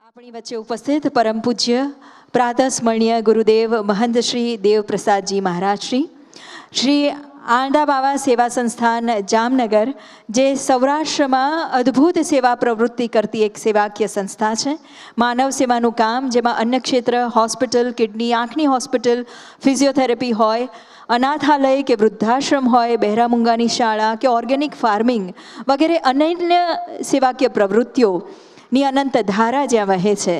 આપણી વચ્ચે ઉપસ્થિત પરમ પૂજ્ય પ્રાતઃસ્મરણીય ગુરુદેવ મહંત શ્રી દેવપ્રસાદજી મહારાજ શ્રી આંડા બાવા સેવા સંસ્થાન જામનગર, જે સૌરાષ્ટ્રમાં અદ્ભુત સેવા પ્રવૃત્તિ કરતી એક સેવાકીય સંસ્થા છે. માનવ સેવાનું કામ, જેમાં અન્ય ક્ષેત્ર, હોસ્પિટલ, કિડની, આંખની હોસ્પિટલ, ફિઝિયોથેરાપી હોય, અનાથાલય કે વૃદ્ધાશ્રમ હોય, બહેરા મૂંગાની શાળા કે ઓર્ગેનિક ફાર્મિંગ વગેરે અનન્ય સેવાકીય પ્રવૃત્તિઓ ની અનંત ધારા જ્યાં વહે છે.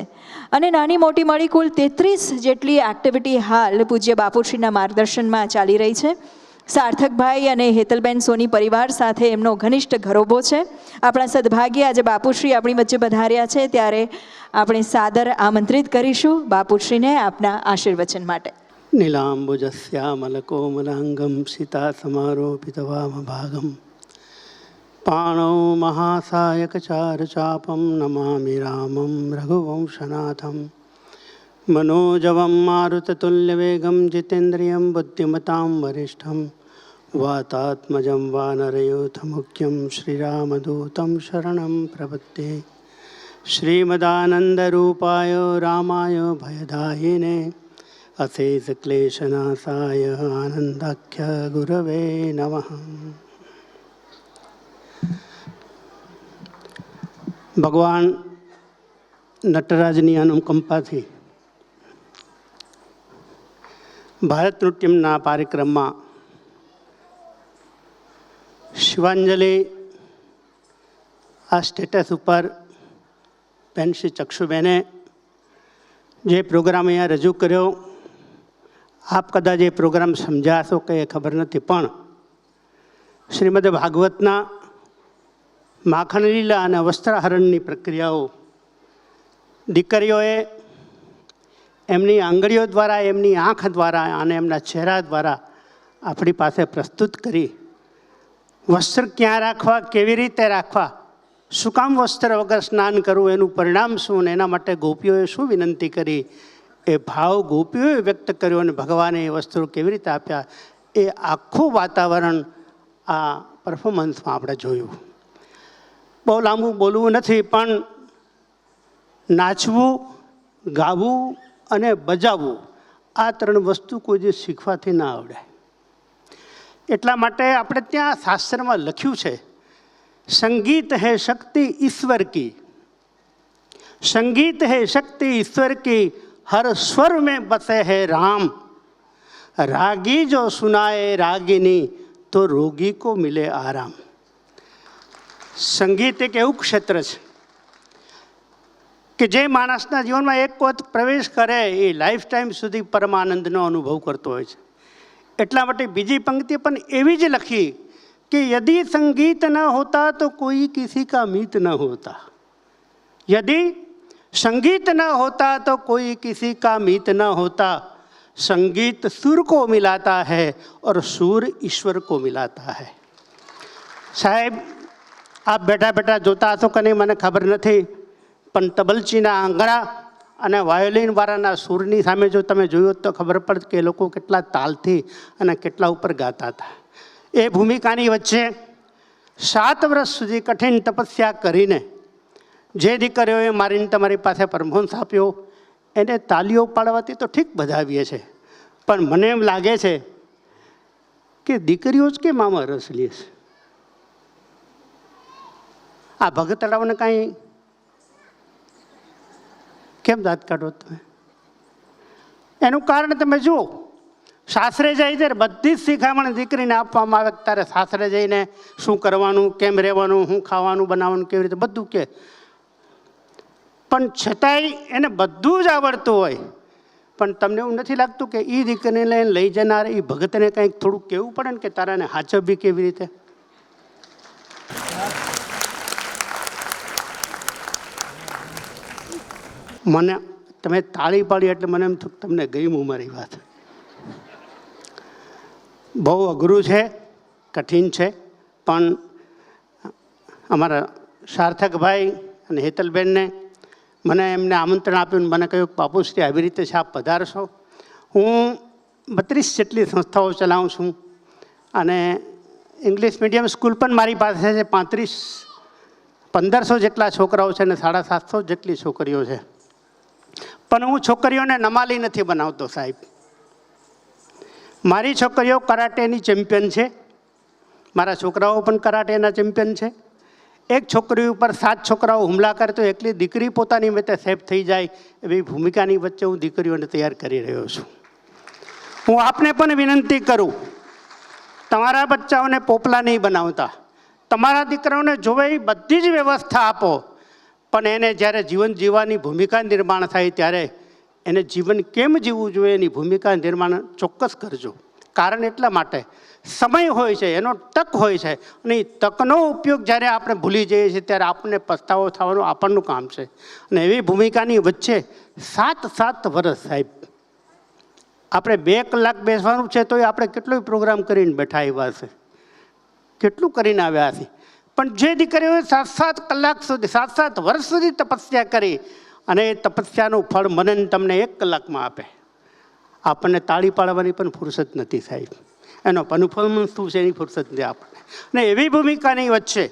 અને નાની મોટી મળી કુલ 33 જેટલી એક્ટિવિટી હાલ પૂજ્ય બાપુશ્રીના માર્ગદર્શનમાં ચાલી રહી છે. સાર્થકભાઈ અને હેતલબેન સોની પરિવાર સાથે એમનો ઘનિષ્ઠ ઘરોબો છે. આપણા સદભાગ્ય આજે બાપુશ્રી આપણી વચ્ચે પધાર્યા છે, ત્યારે આપણે સાદર આમંત્રિત કરીશું બાપુશ્રીને આપના આશીર્વચન માટે. નીલાંબુજસ્યામલકોમલાંગમ સીતા સમારોપિતવામભાગમ પાણૌ મહાસાયકચારચાપમ નમામિ રામં રઘુવંશનાથમ મનોજવમ મારુતતુલ્યવેગમ જીતેન્દ્રિયમ બુદ્ધિમતાં વરિષ્ઠમ વાતાત્મજં વાનરયોથમુખ્યં શ્રીરામદૂतं શરણં પ્રપદ્યે. શ્રીમદાનંદરૂપાય રામાય ભયદાયિને અશેષક્લેશનાશાય આનંદાખ્ય ગુરવે નમઃ. ભગવાન નટરાજની અનુકંપાથી ભારતનાટ્યમના કાર્યક્રમમાં શિવાંજલિ આ સ્ટેટસ ઉપર બેન શ્રી ચક્ષુબેને જે પ્રોગ્રામ અહીંયા રજૂ કર્યો, આપ કદાચ એ પ્રોગ્રામ સમજાશો કે એ ખબર નથી, પણ શ્રીમદ ભાગવતના માખણ લીલા અને વસ્ત્રાહરણની પ્રક્રિયાઓ દીકરીઓએ એમની આંગળીઓ દ્વારા, એમની આંખ દ્વારા અને એમના ચહેરા દ્વારા આપણી પાસે પ્રસ્તુત કરી. વસ્ત્ર ક્યાં રાખવા, કેવી રીતે રાખવા, શું કામ વસ્ત્ર વગર સ્નાન કરવું, એનું પરિણામ શું, અને એના માટે ગોપીઓએ શું વિનંતી કરી, એ ભાવ ગોપીઓએ વ્યક્ત કર્યો અને ભગવાને એ વસ્ત્રો કેવી રીતે આપ્યા, એ આખું વાતાવરણ આ પરફોર્મન્સમાં આપણે જોયું. બહુ લાંબુ બોલવું નથી, પણ નાચવું, ગાવું અને બજાવવું આ 3 વસ્તુ કોઈ જે શીખવાથી ના આવડે. એટલા માટે આપણે ત્યાં શાસ્ત્રમાં લખ્યું છે, સંગીત હૈ શક્તિ ઈશ્વર કી, સંગીત હૈ શક્તિ ઈશ્વર કી, હર સ્વર મેં બસે હૈ રામ, રાગી જો સુનાએ રાગિની તો રોગી કો મિલે આરામ. સંગીત એક એવું ક્ષેત્ર છે કે જે માણસના જીવનમાં એક વખત પ્રવેશ કરે એ લાઈફ ટાઈમ સુધી પરમાનંદનો અનુભવ કરતો હોય છે. એટલા માટે બીજી પંક્તિ પણ એવી જ લખી કે યદિ સંગીત ન હોતા તો કોઈ કિસી કા મીત ન હોતા, યદિ સંગીત ન હોતા તો કોઈ કિસી કા મીત ન હોતા, સંગીત સુર કો મિલાતા है और सुर ईश्वर को मिलाता है. સાહેબ, આપ બેઠા બેઠા જોતા હશો કે નહીં મને ખબર નથી, પણ તબલચીના આંગળા અને વાયોલિનવાળાના સૂરની સામે જો તમે જોયું તો ખબર પડે કે એ લોકો કેટલા તાલથી અને કેટલા ઉપર ગાતા હતા. એ ભૂમિકાની વચ્ચે 7 વર્ષ સુધી કઠિન તપસ્યા કરીને જે દીકરીઓએ મારીને તમારી પાસે પરમહંસ આપ્યો, એને તાલીઓ પાડવાથી તો ઠીક બધાવીએ છે, પણ મને એમ લાગે છે કે દીકરીઓ જ કેમ આમાં રસ લે છે. આ ભગતડાઓને કાંઈ કેમ દાંત કાઢો તમે? એનું કારણ તમે જુઓ. સાસરે જાય ત્યારે બધી જ શિખામણ દીકરીને આપવામાં આવે, ત્યારે સાસરે જઈને શું કરવાનું, કેમ રહેવાનું, શું ખાવાનું બનાવવાનું, કેવી રીતે બધું કે, પણ છતાંય એને બધું જ આવડતું હોય. પણ તમને એવું નથી લાગતું કે એ દીકરીને લઈને લઈ જનાર એ ભગતને કંઈક થોડુંક કહેવું પડે ને કે તારાને હાચવવી કેવી રીતે? મને તમે તાળી પાડી એટલે મને એમ થયું તમને ગઈ મારી વાત. બહુ અઘરું છે, કઠિન છે, પણ અમારા સાર્થકભાઈ અને હેતલબેનને મને એમને આમંત્રણ આપ્યું, મને કહ્યું બાપુશ્રી આવી રીતે છે, આપ પધારશો. હું 32 જેટલી સંસ્થાઓ ચલાવું છું અને ઇંગ્લિશ મીડિયમ સ્કૂલ પણ મારી પાસે છે. 1500 જેટલા છોકરાઓ છે અને 750 જેટલી છોકરીઓ છે. પણ હું છોકરીઓને નમાલી નથી બનાવતો સાહેબ. મારી છોકરીઓ કરાટેની ચેમ્પિયન છે, મારા છોકરાઓ પણ કરાટેના ચેમ્પિયન છે. એક છોકરી ઉપર 7 છોકરાઓ હુમલા કરે તો એકલી દીકરી પોતાની મેતે સેફ થઈ જાય એવી ભૂમિકાની વચ્ચે હું દીકરીઓને તૈયાર કરી રહ્યો છું. હું આપને પણ વિનંતી કરું, તમારા બચ્ચાઓને પોપલા નહીં બનાવતા, તમારા દીકરાઓને જોવે એ બધી જ વ્યવસ્થા આપો, પણ એને જ્યારે જીવન જીવવાની ભૂમિકા નિર્માણ થાય ત્યારે એને જીવન કેમ જીવવું જોઈએ એની ભૂમિકા નિર્માણ ચોક્કસ કરજો. કારણ એટલા માટે સમય હોય છે, એનો તક હોય છે, અને એ તકનો ઉપયોગ જ્યારે આપણે ભૂલી જઈએ છીએ ત્યારે આપણને પસ્તાવો થવાનું આપણનું કામ છે. અને એવી ભૂમિકાની વચ્ચે 7 વર્ષ સાહેબ, આપણે 2 કલાક બેસવાનું છે તોય આપણે કેટલોય પ્રોગ્રામ કરીને બેઠા આવ્યા છે, કેટલું કરીને આવ્યા છે. પણ જે દીકરીઓએ 7 કલાક સુધી 7 વર્ષ સુધી તપસ્યા કરી અને એ તપસ્યાનું ફળ મને તમને 1 કલાકમાં આપે, આપણને તાળી પાડવાની પણ ફુરસત નથી સાહેબ. એનો પરફોર્મન્સ શું છે એની ફુરસત નથી આપણને. અને એવી ભૂમિકાની વચ્ચે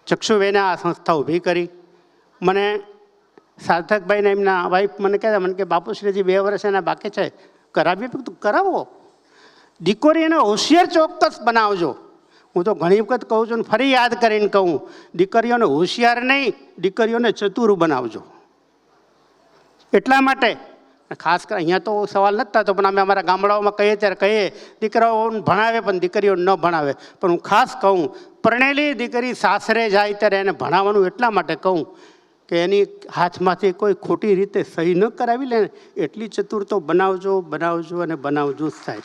ચક્ષુબેને આ સંસ્થા ઊભી કરી. મને સાર્થકભાઈને એમના વાઈફ મને કહેતા, મને કે બાપુશ્રીજી 2 વર્ષ એના બાકી છે, કરાવીએ? તું કરાવો, દીકરી એને હોશિયાર ચોક્કસ બનાવજો. હું તો ઘણી વખત કહું છું, ફરી યાદ કરીને કહું, દીકરીઓને હોશિયાર નહીં, દીકરીઓને ચતુર બનાવજો. એટલા માટે ખાસ કરી અહીંયા તો સવાલ નથી થતો, પણ અમે અમારા ગામડાઓમાં કહીએ ત્યારે કહીએ દીકરાઓને ભણાવે પણ દીકરીઓને ન ભણાવે. પણ હું ખાસ કહું, પરણેલી દીકરી સાસરે જાય ત્યારે એને ભણાવવાનું એટલા માટે કહું કે એની હાથમાંથી કોઈ ખોટી રીતે સહી ન કરાવી લે ને એટલી ચતુર તો બનાવજો અને બનાવજો સાહેબ.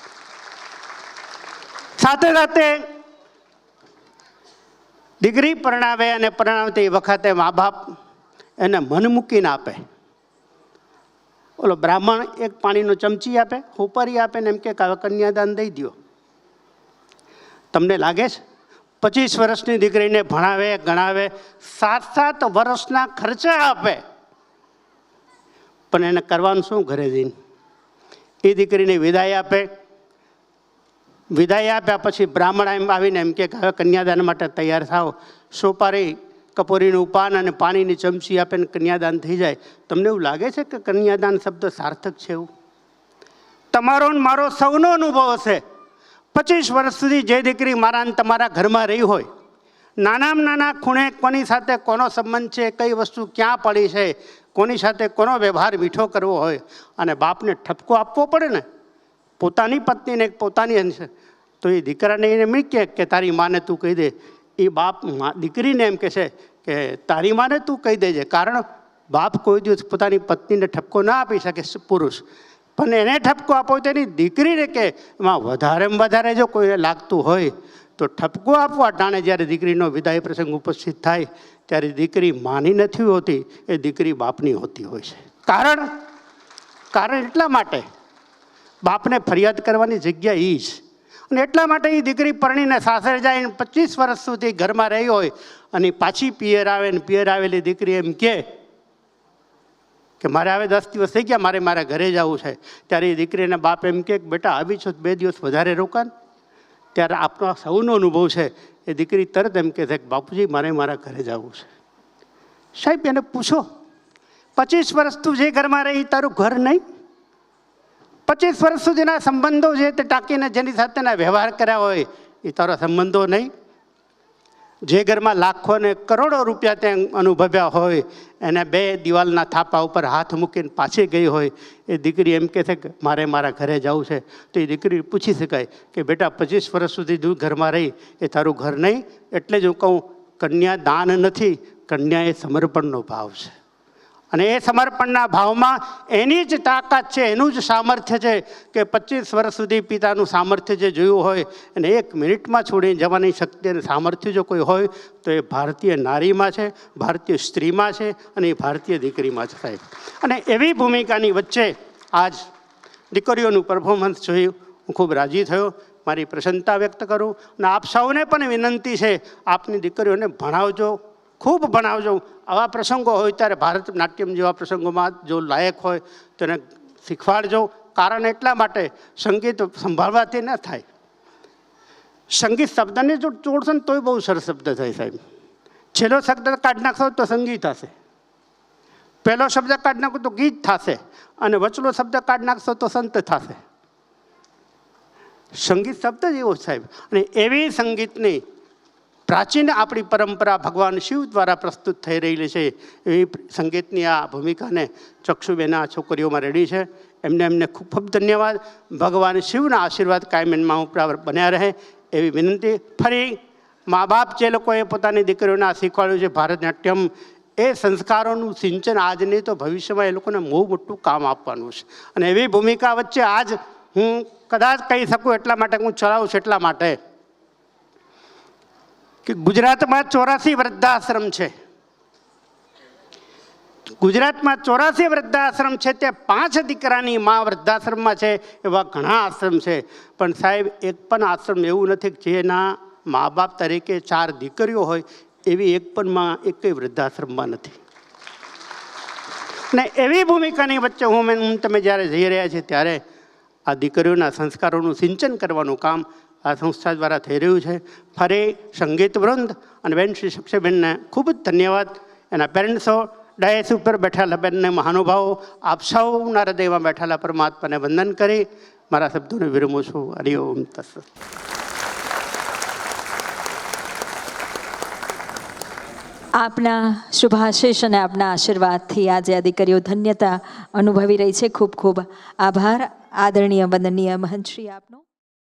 સાથે સાથે દીકરી પરણાવે અને પરણાવતી વખતે મા બાપ એને મન મૂકીને આપે. ઓલો બ્રાહ્મણ એક પાણીનો ચમચી આપે, હોપરી આપે ને એમ કે કન્યાદાન દઈ દો. તમને લાગે છે 25 વર્ષની દીકરીને ભણાવે ગણાવે, 7 વર્ષના ખર્ચા આપે, પણ એને કરવાનું શું ઘરે જઈને? એ દીકરીને વિદાય આપે. વિદાય આપ્યા પછી બ્રાહ્મણ એમ આવીને એમ કે હવે કન્યાદાન માટે તૈયાર થાવ. સોપારી, કપોરીનું પાન અને પાણીની ચમચી આપે ને કન્યાદાન થઈ જાય. તમને એવું લાગે છે કે કન્યાદાન શબ્દ સાર્થક છે? એવું તમારો ને મારો સૌનો અનુભવ હશે. 25 વર્ષ સુધી જે દીકરી મારા ને તમારા ઘરમાં રહી હોય, નાનામાં નાના ખૂણે કોની સાથે કોનો સંબંધ છે, કઈ વસ્તુ ક્યાં પડી છે, કોની સાથે કોનો વ્યવહાર મીઠો કરવો હોય, અને બાપને ઠપકો આપવો પડે ને પોતાની પત્નીને પોતાની અંશે, તો એ દીકરાને એને એમ કે તારી માને તું કહી દે. એ બાપ દીકરીને એમ કહે છે કે તારી માને તું કહી દેજે. કારણ બાપ કોઈ દિવસ પોતાની પત્નીને ઠપકો ના આપી શકે પુરુષ, પણ એને ઠપકો આપો તો એની દીકરીને કે એમાં વધારેમાં વધારે જો કોઈને લાગતું હોય તો ઠપકો આપવા ટાણે જ્યારે દીકરીનો વિદાય પ્રસંગ ઉપસ્થિત થાય ત્યારે દીકરી માની નથી હોતી, એ દીકરી બાપની હોતી હોય છે. કારણ એટલા માટે બાપને ફરિયાદ કરવાની જગ્યા એ જ. અને એટલા માટે એ દીકરી પરણીને સાસરે જાય 25 વર્ષ સુધી ઘરમાં રહી હોય અને પાછી પિયર આવે ને પિયર આવેલી દીકરી એમ કે મારે હવે 10 દિવસ થઈ ગયા, મારે મારા ઘરે જવું છે. ત્યારે એ દીકરીને બાપ એમ કે બેટા આવી છો 2 દિવસ વધારે રોકાણ. ત્યારે આપણો સૌનો અનુભવ છે, એ દીકરી તરત એમ કહે છે કે બાપુજી મારે મારા ઘરે જવું છે. સાહેબ એને પૂછો, 25 વર્ષ તું જે ઘરમાં રહી તારું ઘર નહીં? 25 વર્ષ સુધીના સંબંધો છે તે ટાંકીને જેની સાથેના વ્યવહાર કર્યા હોય એ તારા સંબંધો નહીં? જે ઘરમાં લાખો ને કરોડો રૂપિયા ત્યાં અનુભવ્યા હોય, એને 2 દિવાલના થાપા ઉપર હાથ મૂકીને પાછી ગઈ હોય, એ દીકરી એમ કહે છે કે મારે મારા ઘરે જવું છે. તો એ દીકરી પૂછી શકાય કે બેટા 25 વર્ષ સુધી તું ઘરમાં રહી એ તારું ઘર નહીં? એટલે જ હું કહું, કન્યા દાન નથી, કન્યા એ સમર્પણનો ભાવ છે. અને એ સમર્પણના ભાવમાં એની જ તાકાત છે, એનું જ સામર્થ્ય છે કે 25 વર્ષ સુધી પિતાનું સામર્થ્ય જે જોયું હોય અને 1 મિનિટમાં છોડીને જવાની શક્તિ અને સામર્થ્ય જો કોઈ હોય તો એ ભારતીય નારીમાં છે, ભારતીય સ્ત્રીમાં છે, અને એ ભારતીય દીકરીમાં છે સાહેબ. અને એવી ભૂમિકાની વચ્ચે આજ દીકરીઓનું પરફોર્મન્સ જોયું હું ખૂબ રાજી થયો, મારી પ્રસન્નતા વ્યક્ત કરું. અને આપ સૌને પણ વિનંતી છે, આપની દીકરીઓને ભણાવજો, ખૂબ ભણાવજો. આવા પ્રસંગો હોય ત્યારે ભારત નાટ્યમ જેવા પ્રસંગોમાં જો લાયક હોય તો એને શીખવાડજો. કારણ એટલા માટે સંગીત સંભાળવાથી ન થાય. સંગીત શબ્દને જો જોડશો ને તોય બહુ સરસ શબ્દ થાય સાહેબ. છેલ્લો શબ્દ કાઢી નાખશો તો સંગીત હશે. પહેલો શબ્દ કાઢી નાખો તો ગીત થશે, અને વચલો શબ્દ કાઢી નાખશો તો સંત થશે. સંગીત શબ્દ જ એવો સાહેબ. અને એવી સંગીતની પ્રાચીન આપણી પરંપરા ભગવાન શિવ દ્વારા પ્રસ્તુત થઈ રહેલી છે. એવી સંગીતની આ ભૂમિકાને ચક્ષુબેન આ છોકરીઓમાં રેડી છે. એમને ખૂબ ખૂબ ધન્યવાદ. ભગવાન શિવના આશીર્વાદ કાયમ ઉપર બન્યા રહે એવી વિનંતી. ફરી મા બાપ જે લોકોએ પોતાની દીકરીઓને આ શીખવાડ્યું છે ભારતનાટ્યમ, એ સંસ્કારોનું સિંચન આજ નહીં તો ભવિષ્યમાં એ લોકોને બહુ મોટું કામ આપવાનું છે. અને એવી ભૂમિકા વચ્ચે આજ હું કદાચ કહી શકું એટલા માટે હું ચલાવું છું, એટલા માટે કે ગુજરાતમાં 84 વૃદ્ધાશ્રમ છે. ગુજરાતમાં 84 વૃદ્ધાશ્રમ છે. તે 5 દીકરાની મા વૃદ્ધાશ્રમમાં છે. એવા ઘણા આશ્રમ છે. પણ સાહેબ એક પણ આશ્રમ એવું નથી કે જેના મા બાપ તરીકે 4 દીકરીઓ હોય એવી એક પણ માં એક વૃદ્ધાશ્રમમાં નથી. ને એવી ભૂમિકાની વચ્ચે હું તમે જ્યારે જઈ રહ્યા છે ત્યારે આ દીકરીઓના સંસ્કારોનું સિંચન કરવાનું કામ આ સંસ્થા દ્વારા થઈ રહ્યું છે. ફરી સંગીત વૃંદ અને બેન શ્રી સક્ષીબેનને ખૂબ જ ધન્યવાદ. એના પેરેન્ટ્સો, ડાયસ ઉપર બેઠેલા બેનને, મહાનુભાવો, આપ સૌના હૃદયમાં બેઠેલા પરમાત્માને વંદન કરી મારા શબ્દોને વિરમું છું. હરિ ઓમ તત્સત. આપના શુભાશીષ અને આપના આશીર્વાદથી આજે આ દીકરીઓ ધન્યતા અનુભવી રહી છે. ખૂબ ખૂબ આભાર આદરણીય વંદનીય મહંતશ્રી આપનો.